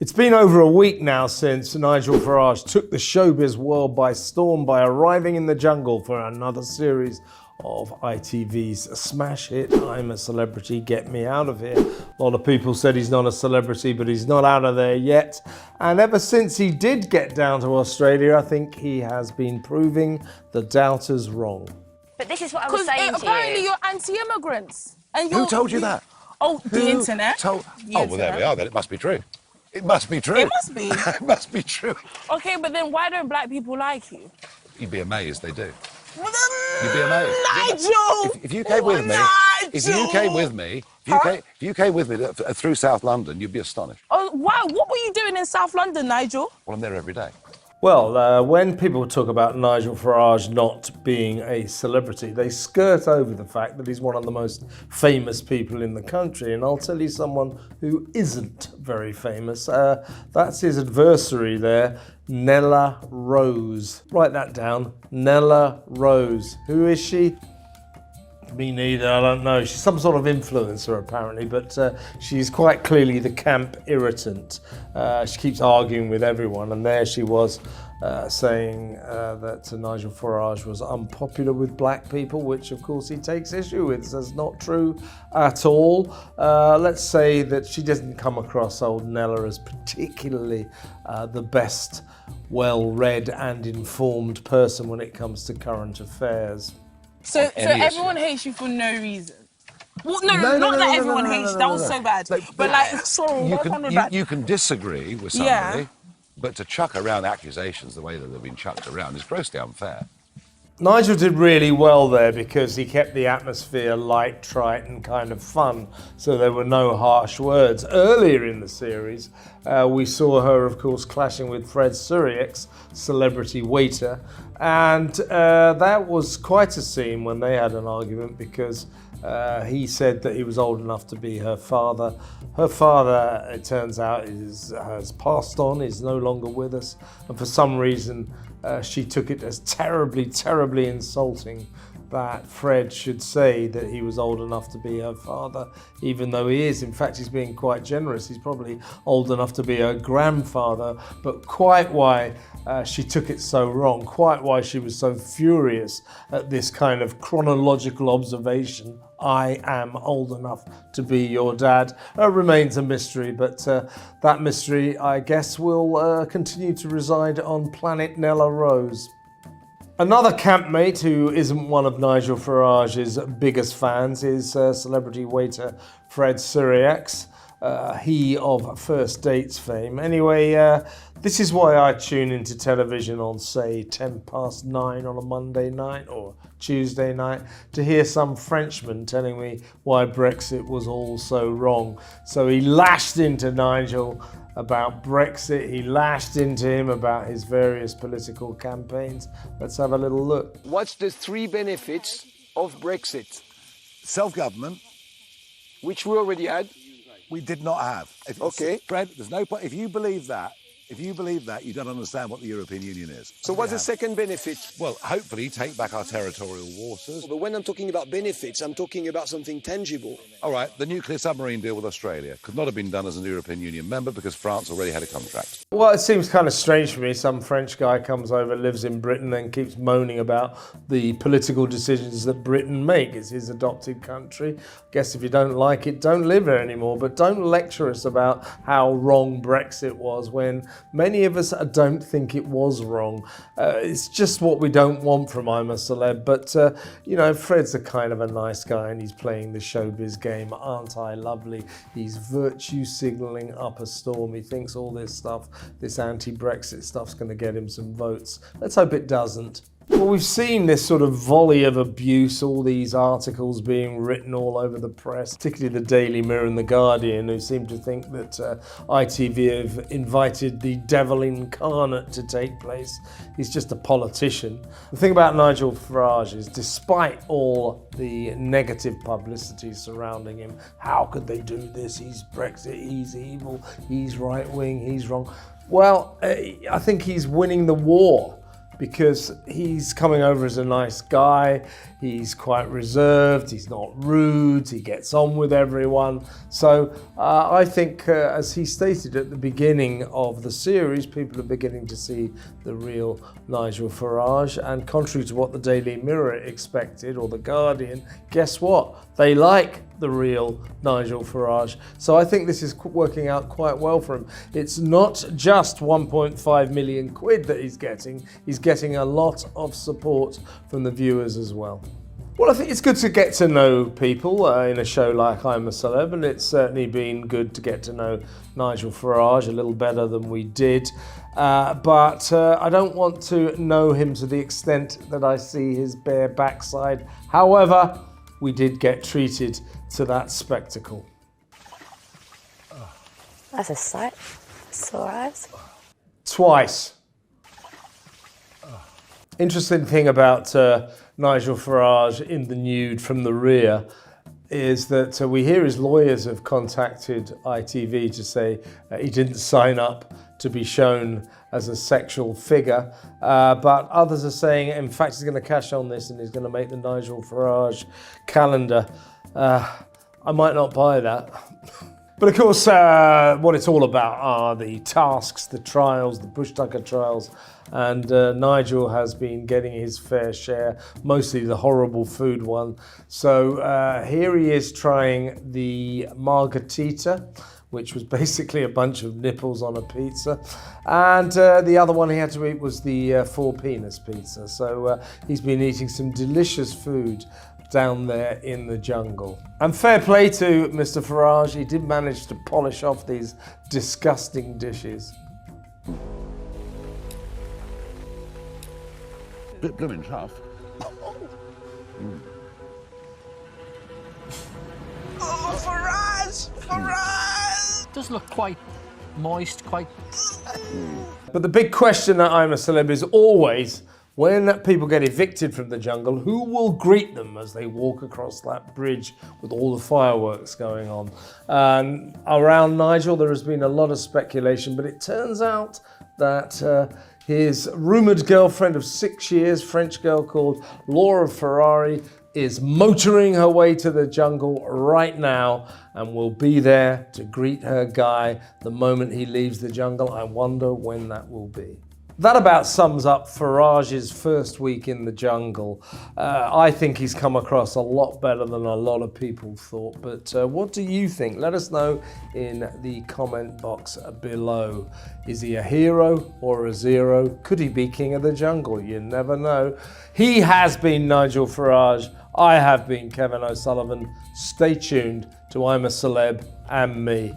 It's been over a week now since Nigel Farage took the showbiz world by storm by arriving in the jungle for another series of ITV's smash hit, I'm a Celebrity, Get Me Out of Here. A lot of people said he's not a celebrity, but he's not out of there yet. And ever since he did get down to Australia, I think he has been proving the doubters wrong. But this is what I was saying to you. Apparently you're anti-immigrants. Who told you that? Oh, the internet. Oh, well, there we are, then. It must be true. It must be true. It must be. It must be true. Okay, but then why don't black people like you? You'd be amazed they do. You'd be amazed. Nigel! If you came with me, Nigel! if you came with me through South London, you'd be astonished. Oh, wow. What were you doing in South London, Nigel? Well, I'm there every day. Well, when people talk about Nigel Farage not being a celebrity, they skirt over the fact that he's one of the most famous people in the country. And I'll tell you someone who isn't very famous. That's his adversary there, Nella Rose. Write that down, Nella Rose. Who is she? Me neither, I don't know. She's some sort of influencer apparently, but she's quite clearly the camp irritant. She keeps arguing with everyone, and there she was saying that Nigel Farage was unpopular with black people, which of course he takes issue with. That's not true at all. Let's say that she doesn't come across old Nella as particularly the best well-read and informed person when it comes to current affairs. So everyone hates you for no reason. Well, not that everyone hates you. That was so bad. But like, sorry, you can disagree with somebody, but to chuck around accusations the way that they've been chucked around is grossly unfair. Nigel did really well there because he kept the atmosphere light, trite and kind of fun, so there were no harsh words. Earlier in the series, we saw her, of course, clashing with Fred Sirieix, celebrity waiter, and that was quite a scene when they had an argument because he said that he was old enough to be her father. Her father, it turns out, has passed on, is no longer with us, and for some reason she took it as terribly, terribly insulting that Fred should say that he was old enough to be her father, even though he is. In fact, he's being quite generous. He's probably old enough to be her grandfather, but quite why she took it so wrong, quite why she was so furious at this kind of chronological observation, I am old enough to be your dad, remains a mystery, but that mystery, I guess, will continue to reside on planet Nella Rose. Another campmate who isn't one of Nigel Farage's biggest fans is celebrity waiter Fred Sirieix, he of First Dates fame. Anyway, this is why I tune into television on, say, 9:10 on a Monday night or Tuesday night to hear some Frenchman telling me why Brexit was all so wrong. So he lashed into Nigel about Brexit, he lashed into him about his various political campaigns. Let's have a little look. What's the three benefits of Brexit? Self-government. Which we already had. We did not have. Okay. Fred, there's no point. If you believe that, you don't understand what the European Union is. So what's the second benefit? Well, hopefully take back our territorial waters. But when I'm talking about benefits, I'm talking about something tangible. All right, the nuclear submarine deal with Australia could not have been done as an European Union member because France already had a contract. Well, it seems kind of strange for me. Some French guy comes over, lives in Britain, and keeps moaning about the political decisions that Britain make. It's his adopted country. I guess if you don't like it, don't live there anymore. But don't lecture us about how wrong Brexit was when many of us don't think it was wrong. It's just what we don't want from I'm a Celeb. But, you know, Fred's a kind of a nice guy and he's playing the showbiz game. Aren't I lovely? He's virtue signalling up a storm. He thinks all this stuff, this anti-Brexit stuff's going to get him some votes. Let's hope it doesn't. Well, we've seen this sort of volley of abuse, all these articles being written all over the press, particularly the Daily Mirror and the Guardian, who seem to think that ITV have invited the devil incarnate to take place. He's just a politician. The thing about Nigel Farage is, despite all the negative publicity surrounding him, how could they do this? He's Brexit, he's evil, he's right-wing, he's wrong. Well, I think he's winning the war. because he's coming over as a nice guy. He's quite reserved, he's not rude, he gets on with everyone. So I think, as he stated at the beginning of the series, people are beginning to see the real Nigel Farage. And contrary to what the Daily Mirror expected, or the Guardian, guess what? They like the real Nigel Farage. So I think this is working out quite well for him. It's not just 1.5 million quid that he's getting a lot of support from the viewers as well. Well, I think it's good to get to know people in a show like I'm a Celeb, and it's certainly been good to get to know Nigel Farage a little better than we did. But I don't want to know him to the extent that I see his bare backside. However, we did get treated to that spectacle. That's a sight. Sore eyes. Twice. Interesting thing about Nigel Farage in the nude from the rear is that we hear his lawyers have contacted ITV to say he didn't sign up to be shown as a sexual figure, but others are saying, in fact, he's going to cash on this and he's going to make the Nigel Farage calendar. I might not buy that. But of course, what it's all about are the tasks, the trials, the Bush Tucker trials, and Nigel has been getting his fair share, mostly the horrible food one. So here he is trying the margarita, which was basically a bunch of nipples on a pizza. And the other one he had to eat was the 4-penis pizza. So he's been eating some delicious food down there in the jungle. And fair play to Mr. Farage, he did manage to polish off these disgusting dishes. Bit blooming tough. Oh, Farage! Farage! Does look quite moist, quite... But the big question at I'm a Celeb is always, when people get evicted from the jungle, who will greet them as they walk across that bridge with all the fireworks going on? Around Nigel, there has been a lot of speculation, but it turns out that his rumoured girlfriend of 6 years, French girl called Laura Ferrari, is motoring her way to the jungle right now and will be there to greet her guy the moment he leaves the jungle. I wonder when that will be. That about sums up Farage's first week in the jungle. I think he's come across a lot better than a lot of people thought. But what do you think? Let us know in the comment box below. Is he a hero or a zero? Could he be king of the jungle? You never know. He has been Nigel Farage. I have been Kevin O'Sullivan. Stay tuned to I'm a Celeb and me.